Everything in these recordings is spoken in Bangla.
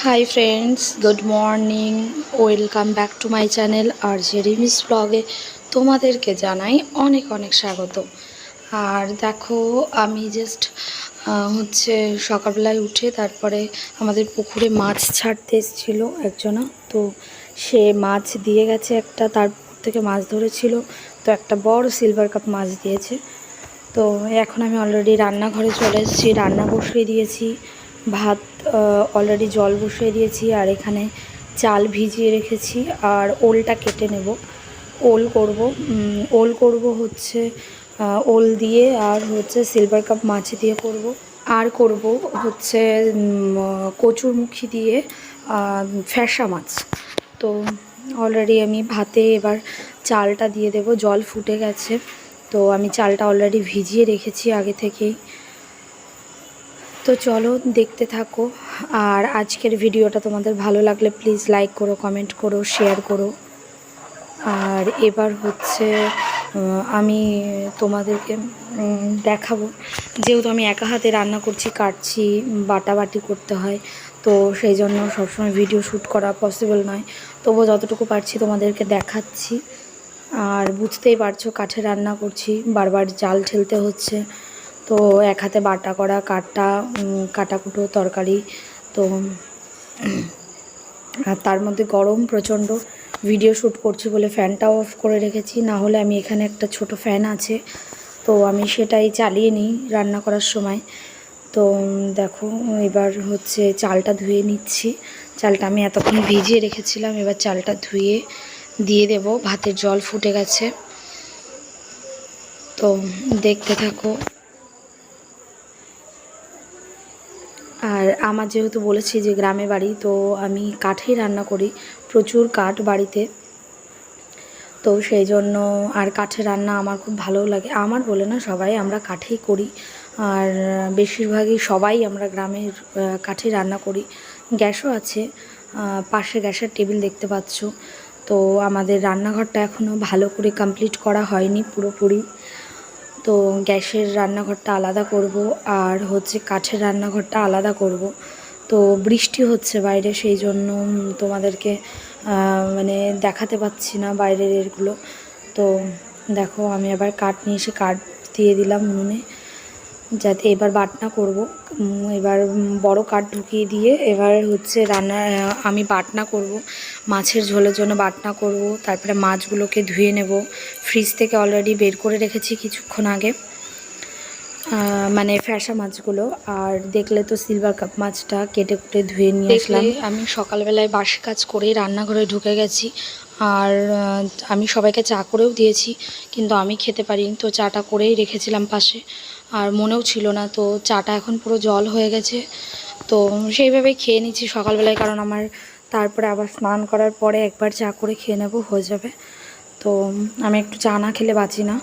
High friends, good morning. Welcome back to my channel R J Rimi's ব্লগে তোমাদেরকে জানাই অনেক অনেক স্বাগত। আর দেখো, আমি জাস্ট সকালবেলায় উঠে তারপরে আমাদের পুকুরে মাছ ছাড়তে এসেছিল একজনা। তো সে মাছ দিয়ে গেছে একটা, তারপর থেকে মাছ ধরেছিল। তো একটা বড় সিলভার কাপ মাছ দিয়েছে। তো এখন আমি অলরেডি রান্নাঘরে চলে এসেছি, রান্না বসিয়ে দিয়েছি। ভাত অলরেডি জল বসিয়ে দিয়েছি, আর এখানে চাল ভিজিয়ে রেখেছি। আর ওলটা কেটে নেব, ওল করব ওল দিয়ে, আর সিলভার কাপ মাছ দিয়ে করব। আর করব কচুরমুখী দিয়ে ফ্যাসা মাছ। তো অলরেডি আমি ভাতে এবার চালটা দিয়ে দেব। জল ফুটে গেছে, তো আমি চালটা অলরেডি ভিজিয়ে রেখেছি আগে থেকেই। তো চলো দেখতে থাকো। আর আজকের ভিডিওটা তোমাদের ভালো লাগলে প্লিজ লাইক করো, কমেন্ট করো, শেয়ার করো। আর এবার আমি তোমাদেরকে দেখাবো, যেহেতু আমি একা হাতে রান্না করছি, কাটছি, বাটাবাটি করতে হয়, তো সেই জন্য সবসময় ভিডিও শ্যুট করা পসিবল নয়। তবুও যতটুকু পারছি তোমাদেরকে দেখাচ্ছি। আর বুঝতেই পারছো, কাঠে রান্না করছি, বারবার জাল ঠেলতে হচ্ছে। তো এক হাতে বাটা করা, কাটাকুটো তরকারি। তো আর তার মধ্যে গরম প্রচণ্ড, ভিডিও শ্যুট করছি বলে ফ্যানটাও অফ করে রেখেছি, না হলে আমি এখানে একটা ছোট ফ্যান আছে, তো আমি সেটাই চালিয়ে নিই রান্না করার সময়। তো দেখো, এবার চালটা ধুয়ে নিচ্ছি। চালটা আমি এতক্ষণ ভিজিয়ে রেখেছিলাম, এবার চালটা ধুয়ে দিয়ে দেব। ভাতের জল ফুটে গেছে, তো দেখতে থাকো। আর আমার যেহেতু বলেছি যে গ্রামে বাড়ি, তো আমি কাঠেই রান্না করি, প্রচুর কাঠ বাড়িতে। তো সেই জন্য আর কাঠের রান্না আমার খুব ভালোও লাগে। আমার বলে না, সবাই আমরা কাঠেই করি। আর বেশিরভাগই সবাই আমরা গ্রামের কাঠে রান্না করি। গ্যাসও আছে, পাশে গ্যাসের টেবিল দেখতে পাচ্ছ। তো আমাদের রান্নাঘরটা এখনও ভালো করে কমপ্লিট করা হয়নি পুরোপুরি। তো গ্যাসের রান্নাঘরটা আলাদা করব, আর কাঠের রান্নাঘরটা আলাদা করব। তো বৃষ্টি হচ্ছে বাইরে, সেই জন্য তোমাদেরকে মানে দেখাতে পাচ্ছি না বাইরের এরগুলো। তো দেখো, আমি আবার কাঠ নিয়ে এসে কাঠ দিয়ে দিলাম উনুনে, যাতে এবার বাটনা করব। এবার বড় কাঠ ঢুকিয়ে দিয়ে এবার আমি বাটনা করব, মাছের ঝোলের জন্য বাটনা করব। তারপরে মাছগুলোকে ধুয়ে নেব, ফ্রিজ থেকে অলরেডি বের করে রেখেছি কিছুক্ষণ আগে, মানে ফ্যাসা মাছগুলো। আর দেখলে তো সিলভার কাপ মাছটা কেটে কুটে ধুয়ে নিয়ে আসলাম। আমি সকালবেলায় বাসি কাজ করেই রান্নাঘরে ঢুকে গেছি। আর আমি সবাইকে চা করেও দিয়েছি, কিন্তু আমি খেতে পারিনি, তো চাটা করেই রেখেছিলাম পাশে। আর মনেও ছিল না, তো চাটা এখন পুরো জল হয়ে গেছে। তো সেইভাবেই খেয়ে নিচ্ছি সকালবেলায়, কারণ আমার তারপরে আবার স্নান করার পরে একবার চা করে খেয়ে নেবো, হয়ে যাবে। তো আমি একটু চা না খেলে বাঁচি না।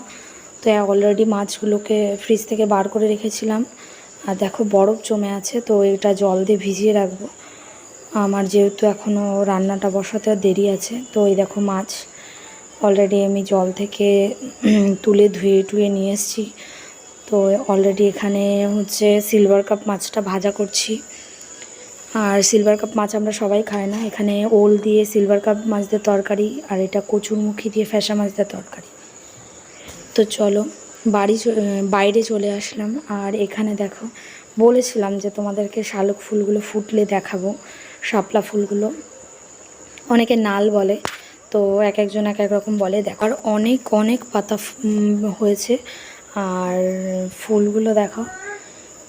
তো অলরেডি মাছগুলোকে ফ্রিজ থেকে বার করে রেখেছিলাম। আর দেখো, বরফ জমে আছে, তো এটা জল দিয়ে ভিজিয়ে রাখবো। আমার যেহেতু এখনও রান্নাটা বসাতে দেরি আছে, তো এই দেখো মাছ অলরেডি আমি জল থেকে তুলে ধুয়ে টুয়ে নিয়ে এসেছি। তো অলরেডি এখানে সিলভার কাপ মাছটা ভাজা করছি। আর সিলভার কাপ মাছ আমরা সবাই খাই না, এখানে ওল দিয়ে সিলভার কাপ মাছ দিয়ে তরকারি, আর এটা কচুরমুখী দিয়ে ফ্যাসা মাছ দিয়ে তরকারি। তো চলো বাইরে চলে আসলাম। আর এখানে দেখো, বলেছিলাম যে তোমাদেরকে শালুক ফুলগুলো ফুটলে দেখাবো, শাপলা ফুলগুলো, অনেকে নাল বলে, তো এক একজন এক এক রকম বলে। দেখার অনেক অনেক পাতা হয়েছে। আর ফুলগুলো দেখো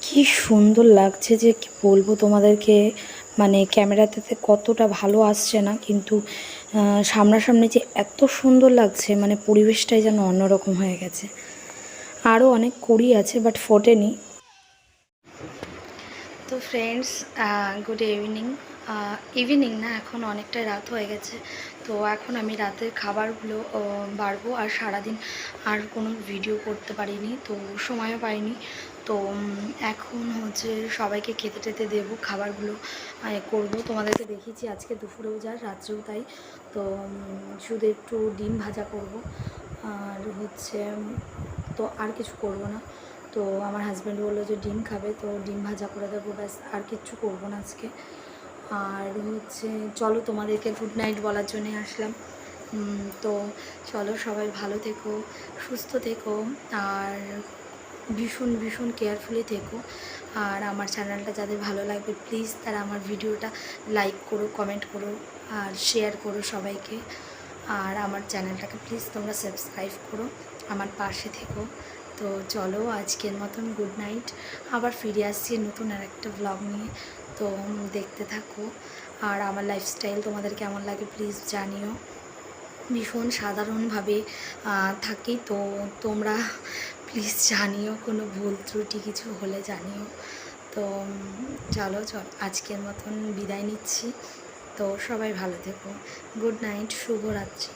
কি সুন্দর লাগছে, যে কি বলবো তোমাদেরকে। মানে ক্যামেরাতে কতটা ভালো আসছে না, কিন্তু সামনাসামনি যে এত সুন্দর লাগছে, মানে পরিবেশটাই যেন অন্যরকম হয়ে গেছে। আরও অনেক কুড়ি আছে, বাট ফোটেনি। তো ফ্রেন্ডস, গুড ইভিনিং। ইভিনিং না, এখন অনেকটাই রাত হয়ে গেছে। তো এখন আমি রাতের খাবারগুলো বাড়বো। আর সারাদিন আর কোনো ভিডিও করতে পারিনি, তো সময়ও পাইনি। তো এখন সবাইকে খেতে টেতে দেবো, খাবারগুলো করব। তোমাদেরকে দেখিয়েছি আজকে দুপুরেও যা, রাত্রেও তাই। তো শুধু একটু ডিম ভাজা করব, আর তো আর কিছু করব না। তো আমার হাজব্যান্ড বললো যে ডিম খাবে, তো ডিম ভাজা করে দেবো, ব্যাস, আর কিচ্ছু করবো না আজকে। আর হচ্ছে চলো তোমাদেরকে গুড নাইট বলার জন্যে আসলাম। তো চলো, সবাই ভালো থেকো, সুস্থ থেকো, আর ভীষণ ভীষণ কেয়ারফুলি থেকো। আর আমার চ্যানেলটা যাদের ভালো লাগবে প্লিজ তারা আমার ভিডিওটা লাইক করো, কমেন্ট করো, আর শেয়ার করো সবাইকে। আর আমার চ্যানেলটাকে প্লিজ তোমরা সাবস্ক্রাইব করো, আমার পাশে থেকো। তো চলো, আজকের মতন গুড নাইট। আবার ফিরে আসছি নতুন আর একটা ব্লগ নিয়ে, তো দেখতে থাকো। আর আমার লাইফস্টাইল তোমাদের কেমন লাগে প্লিজ জানিও। ভীষণ সাধারণভাবে থাকি, তো তোমরা প্লিজ জানিও, কোনো ভুল ত্রুটি কিছু হলে জানিও। তো চলো আজকের মতন বিদায় নিচ্ছি। তো সবাই ভালো থেকো, গুড নাইট, শুভরাত্রি।